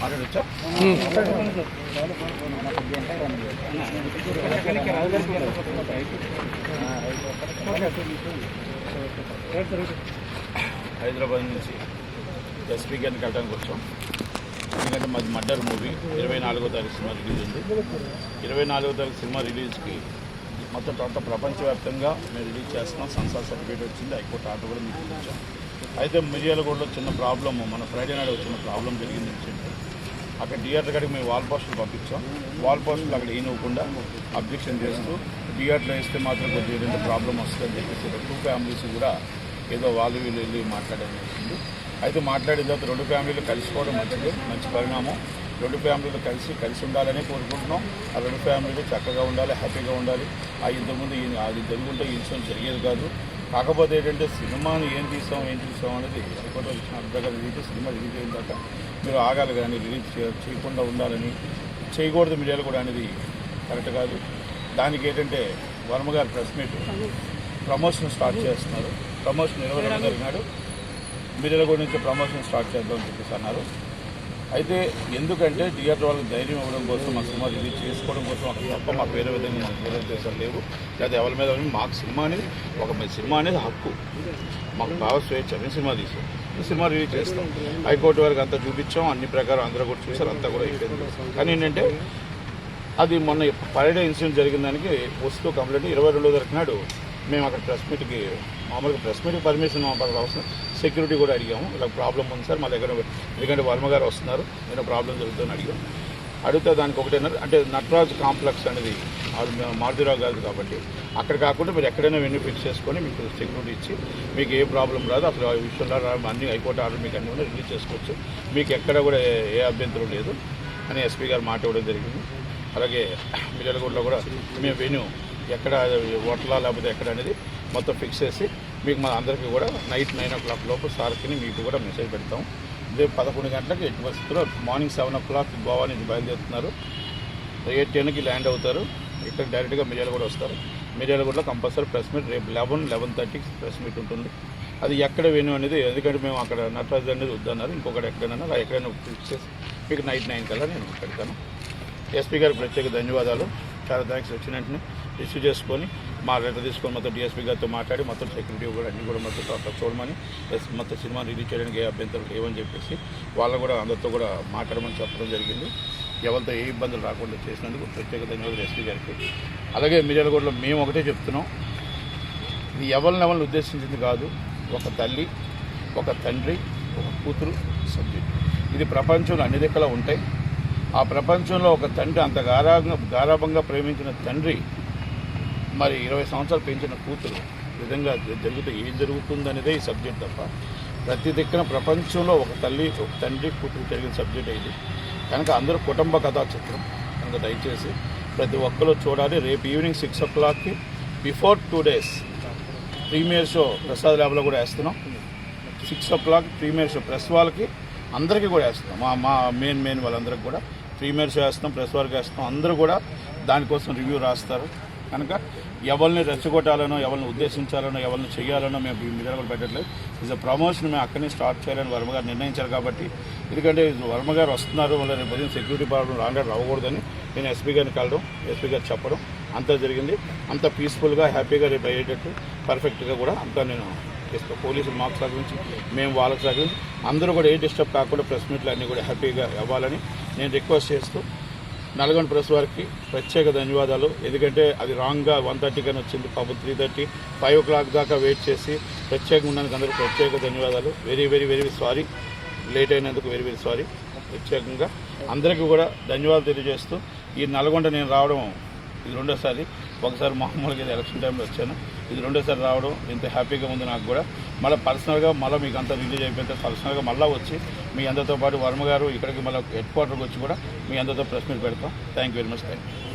మాట్లాడచ్చా? హైదరాబాద్ నుంచి ఎస్పీ గారిని కలవడానికి వచ్చాం. ఎందుకంటే మాది మర్డర్ మూవీ 24వ తారీఖు సినిమా రిలీజ్ ఉంది. 24వ తారీఖు సినిమా రిలీజ్కి మొత్తం టోటల్ ప్రపంచవ్యాప్తంగా మేము రిలీజ్ చేస్తున్నాం. సెన్సార్ సర్టిఫికేట్ వచ్చింది, హైకోర్టు ఆర్డర్ కూడా మీకు ఇచ్చాం. అయితే మిర్యాలగూడలో చిన్న ప్రాబ్లమ్, మన ఫ్రైడే నాడు వచ్చిన ప్రాబ్లం జరిగింది. ఏంటంటే అక్కడ థియేటర్ కాడికి మేము వాల్ పోస్టులు పంపించాం. వాల్ పోస్టులు అక్కడ ఏనివ్వకుండా అబ్జెక్షన్ చేస్తూ థియేటర్లో వేస్తే మాత్రం కొద్దిగా ఏదైతే ప్రాబ్లం వస్తుందని చెప్పేసి 2 ఫ్యామిలీస్ కూడా ఏదో వాళ్ళు వీళ్ళు వెళ్ళి మాట్లాడడం జరిగింది. అయితే మాట్లాడిన తర్వాత 2 ఫ్యామిలీలు కలిసిపోవడం మంచి పరిణామం. 2 ఫ్యామిలీలు కలిసి ఉండాలని కోరుకుంటున్నాం. ఆ 2 ఫ్యామిలీలు చక్కగా ఉండాలి, హ్యాపీగా ఉండాలి. ఇంతకుముందు అది జరుగుంటే ఈ ఇన్సిడెంట్ జరిగేది కాదు. కాకపోతే ఏంటంటే సినిమాని ఏం తీసాం అనేది హైకోర్టు ఇచ్చిన అర్థంగా సినిమా రిలీజ్ అయిన దాకా మీరు ఆగాలి, కానీ రిలీజ్ చేయకుండా ఉండాలని, చేయకూడదు మీడియాలో కూడా అనేది కరెక్ట్ కాదు. దానికి ఏంటంటే వర్మ గారు ప్రెస్ మీట్ ప్రమోషన్ స్టార్ట్ చేస్తున్నారు. ప్రమోషన్ 22 జరిగినాడు. మిర్యాలగూడ నుంచి ప్రమోషన్ స్టార్ట్ చేద్దామని చెప్పేసి అన్నారు. అయితే ఎందుకంటే థియేటర్ వాళ్ళకి ధైర్యం ఇవ్వడం కోసం, మా సినిమా రిలీజ్ చేసుకోవడం కోసం అక్కడ తప్ప మాకు వేరే విధంగా మాకు వేరే ఉద్దేశాలు లేవు. లేదా ఎవరి మీద మాకు సినిమా అనేది హక్కు, మాకు బాగా స్వేచ్ఛ. మేము సినిమా తీసాం, సినిమా రిలీజ్ చేస్తాం. హైకోర్టు వారికి అంతా చూపించాం, అన్ని ప్రకారం అందరూ కూడా చూసారు, అంతా కూడా అయిపోయింది. కానీ ఏంటంటే అది మొన్న ఫ్రైడే ఇన్సిడెంట్ జరిగిన దానికి వస్తూ కంప్లైంట్ 22వ తారీఖు నాడు మేము అక్కడ ప్రెస్ మీట్కి మామూలుగా ప్రెస్ మీట్కి పర్మిషన్ మాకు అవసరం, సెక్యూరిటీ కూడా అడిగాము. ఇలా ప్రాబ్లం ఉంది సార్ మా దగ్గర, ఎందుకంటే వర్మ గారు వస్తున్నారు, ఏదైనా ప్రాబ్లం జరుగుతుందని అడిగితే దానికి ఒకటేనారు. అంటే నటరాజ్ కాంప్లెక్స్ అనేది మారుతిరావు గారు కాబట్టి అక్కడ కాకుండా మీరు ఎక్కడైనా వెన్యూ ఫిక్స్ చేసుకొని మీకు సెక్యూరిటీ ఇచ్చి మీకు ఏ ప్రాబ్లం రాదు, అసలు ఆ విషయంలో అన్ని హైకోర్టు ఆర్డర్ మీకు అన్ని కూడా రిలీజ్ చేసుకోవచ్చు, మీకు ఎక్కడ కూడా ఏ అభ్యంతరం లేదు అని ఎస్పీ గారు మాట ఇవ్వడం జరిగింది. అలాగే మిర్యాలగూడలో కూడా మేము వెన్యూ ఎక్కడ హోటలా లేకపోతే ఎక్కడ అనేది మొత్తం ఫిక్స్ చేసి మీకు మా అందరికీ కూడా నైట్ 9 o'clock లోపు సార్కి మీకు కూడా మెసేజ్ పెడతాం. రేపు 11 గంటలకు ఎట్టి పరిస్థితుల్లో మార్నింగ్ 7 o'clock గోవా నుంచి బయలుదేరుతున్నారు. 8:10కి ల్యాండ్ అవుతారు. ఇక్కడ డైరెక్ట్గా మిర్యాలగూడ వస్తారు. మిర్యాలగూడలో కంపల్సరీ ప్రెస్ మీట్ రేపు 11:30కి ప్రెస్ మీట్ ఉంటుంది. అది ఎక్కడ వెన్యూ అనేది, ఎందుకంటే మేము అక్కడ నటరాజ్ అనేది వద్దన్నారు, ఇంకొకటి ఎక్కడైనా ఫిక్స్ చేసి మీకు నైట్ 9 కల్లా నేను పెడతాను. ఎస్పీ గారికి ప్రత్యేక ధన్యవాదాలు. చాలా థ్యాంక్స్. వచ్చిన వెంటనే రిసీవ్ చేసుకొని మా లెటర్ తీసుకొని మొత్తం డిఎస్పీ గారితో మాట్లాడి మొత్తం సెక్యూరిటీ కూడా అన్నీ కూడా మొత్తం చూడమని, మొత్తం సినిమా రిలీజ్ చేయడానికి ఏ అభ్యంతరం లేవని చెప్పేసి వాళ్ళు కూడా అందరితో కూడా మాట్లాడమని చెప్పడం జరిగింది. ఎవరితో ఏ ఇబ్బందులు రాకుండా చేసినందుకు ప్రత్యేక ధన్యవాదాలు ఎస్పీ గారికి. అలాగే మిర్యాలగూడలో మేము ఒకటే చెప్తున్నాం, ఇది ఎవరిని ఉద్దేశించింది కాదు. ఒక తల్లి, ఒక తండ్రి, ఒక కూతురు సబ్జెక్ట్. ఇది ప్రపంచంలో అన్ని దిక్కలా ఉంటాయి. ఆ ప్రపంచంలో ఒక తండ్రి అంత గారాభంగా ప్రేమించిన తండ్రి, మరి 20 సంవత్సరాలు పెంచిన కూతురు విధంగా జరిగితే ఏం జరుగుతుందనేదే ఈ సబ్జెక్ట్ తప్ప ప్రతి దిక్కున ప్రపంచంలో ఒక తల్లి, ఒక తండ్రి, కూతురు జరిగిన సబ్జెక్ట్ ఇది. కనుక అందరూ కుటుంబ కథా చిత్రం కనుక దయచేసి ప్రతి ఒక్కరు చూడాలి. రేపు ఈవినింగ్ 6 o'clockకి before 2 days premiere show Prasad ల్యాబ్లో కూడా వేస్తున్నాం. 6 o'clock ప్రీమియర్ షో ప్రెస్ వాళ్ళకి అందరికీ కూడా వేస్తున్నాం. మా మెయిన్ వాళ్ళందరికీ కూడా ప్రీమియర్ షో వేస్తున్నాం, ప్రెస్ వాళ్ళకి వేస్తున్నాం. అందరూ కూడా దానికోసం రివ్యూ రాస్తారు. కనుక ఎవరిని రెచ్చగొట్టాలనో, ఎవరిని ఉద్దేశించాలనో, ఎవరిని చేయాలనో మేము మీడియా కూడా పెట్టట్లేదు. ఇది ప్రమోషన్ మేము అక్కడి నుంచి స్టార్ట్ చేయాలని వర్మ గారు నిర్ణయించారు. కాబట్టి ఎందుకంటే వర్మ గారు వస్తున్నారు, వాళ్ళ రేపు ఉదయం సెక్యూరిటీ ప్రాబ్లం రాకూడదని నేను ఎస్పీ గారిని కలవడం, ఎస్పీ గారు చెప్పడం అంతా జరిగింది. అంత పీస్ఫుల్గా హ్యాపీగా రేపు అయ్యేటట్టు పర్ఫెక్ట్గా కూడా అంతా నేను చేస్తాను. పోలీసులు మాకు సహకరించి, మేము వాళ్ళకి సహకరించి అందరూ కూడా ఏ డిస్టర్బ్ కాకుండా ప్రెస్ మీట్లు అన్నీ కూడా హ్యాపీగా అవ్వాలని నేను రిక్వెస్ట్ చేస్తూ నల్గొండ ప్రెస్ వారికి ప్రత్యేక ధన్యవాదాలు. ఎందుకంటే అది రాంగ్గా 1:30 కానీ వచ్చింది, పాపం 3:30, 5 o'clock దాకా వెయిట్ చేసి ప్రత్యేకంగా ఉన్నందుకు అందరికీ ప్రత్యేక ధన్యవాదాలు. వెరీ సారీ, లేట్ అయినందుకు వెరీ సారీ. ప్రత్యేకంగా అందరికీ కూడా ధన్యవాదాలు తెలియజేస్తూ ఈ నల్గొండ నేను రావడం ఇది 2వసారి. ఒకసారి మామూలుగా ఎలక్షన్ టైంలో వచ్చాను, ఇది 2వసారి రావడం ఇంత హ్యాపీగా ఉంది నాకు కూడా. మళ్ళీ పర్సనల్గా మీకు అంతా రిలీజ్ అయిపోయిన పర్సనల్గా మళ్ళీ వచ్చి మీ అందరితో పాటు వర్మ గారు ఇక్కడికి మళ్ళీ హెడ్ క్వార్టర్కి వచ్చి కూడా మీ అందరితో ప్రెస్ మీట్ పెడతాం. Thank you very much. Thank you.